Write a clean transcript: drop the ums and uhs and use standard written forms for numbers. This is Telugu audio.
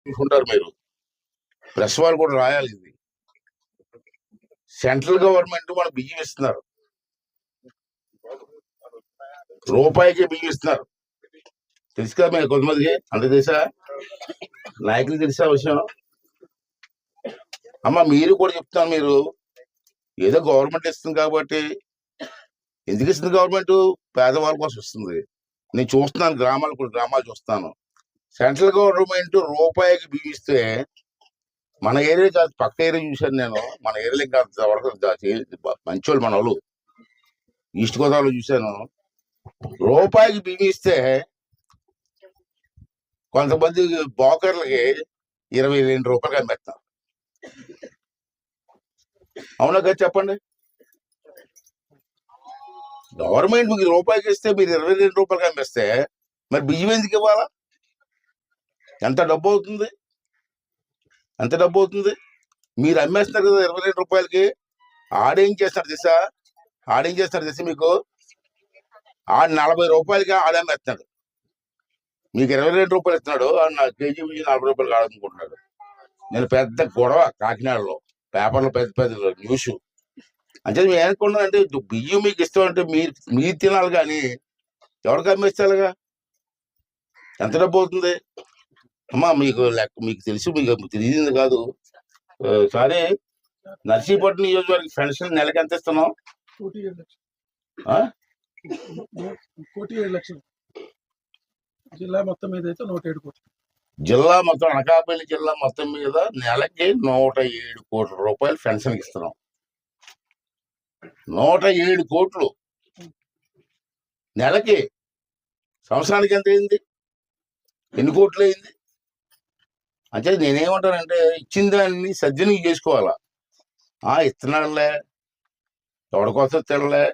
తీసుకుంటారు మీరు. ప్రెస్ వాళ్ళు కూడా రాయాలి. ఇది సెంట్రల్ గవర్నమెంట్ మన బియ్యం ఇస్తున్నారు, రూపాయికి బియ్యం ఇస్తున్నారు. తెలుసు కదా మీరు కొంతమందికి, అంత తెలుసా? నాయకులు తెలిసా విషయం? అమ్మ మీరు కూడా చెప్తాను, మీరు ఏదో గవర్నమెంట్ ఇస్తుంది కాబట్టి. ఎందుకు ఇస్తుంది గవర్నమెంట్? పేదవాళ్ళ కోసం ఇస్తుంది. నేను చూస్తున్నాను, గ్రామాలు చూస్తాను. సెంట్రల్ గవర్నమెంట్ రూపాయికి బియ్యం ఇస్తే మన ఏరియా కాదు, పక్క ఏరియా చూశాను నేను. మన ఏరియాలో ఇంకా వరకు మంచోళ్ళు మన వాళ్ళు ఈస్ట్ గోదావరిలో చూశాను. రూపాయికి బియ్యం ఇస్తే కొంతమంది బోకర్లకి 22 రూపాయలు అమ్మేస్తారు. అవునా కదా చెప్పండి? గవర్నమెంట్ మీకు రూపాయికి ఇస్తే మీరు 22 రూపాయలకి అమ్మేస్తే మరి బియ్యం ఎందుకు ఇవ్వాలా? ఎంత డబ్బు అవుతుంది? ఎంత డబ్బు అవుతుంది? మీరు అమ్మేస్తున్నారు కదా 22 రూపాయలకి. ఆడేం చేస్తారు తెలుసా మీకు? ఆడు 40 రూపాయలకి ఆడమ్మేస్తున్నాడు, మీకు 22 రూపాయలు ఇస్తున్నాడు. నా కేజీ బియ్యం 40 రూపాయలు ఆడనుకుంటున్నాడు. నేను పెద్ద గొడవ కాకినాడలో, పేపర్లో పెద్ద న్యూస్. అంటే మేము ఏమనుకున్నానంటే, బియ్యం మీకు ఇస్తామంటే మీరు తినాలి, కానీ ఎవరికి అమ్మేస్తారుగా? ఎంత డబ్బు అవుతుంది అమ్మా? మీకు తెలుసు, మీకు తెలియదు కాదు. సరే, నర్సీపట్నం నియోజకవర్గ పెన్షన్ నెలకి ఎంత ఇస్తున్నాం? 1,07,00,000. జిల్లా మొత్తం మీద అయితే 107 కోట్లు. జిల్లా మొత్తం, అనకాపల్లి జిల్లా మొత్తం మీద నెలకి 107 కోట్ల రూపాయలు పెన్షన్ ఇస్తున్నాం. 107 కోట్లు నెలకి. సంవత్సరానికి ఎంత అయింది? ఎన్ని కోట్లు అయింది? అంటే నేనేమంటానంటే, ఇచ్చిన దాన్ని సద్వినియోగం చేసుకోవాలా. ఇస్తున్నాడులే, ఎవరికోసం తినలే,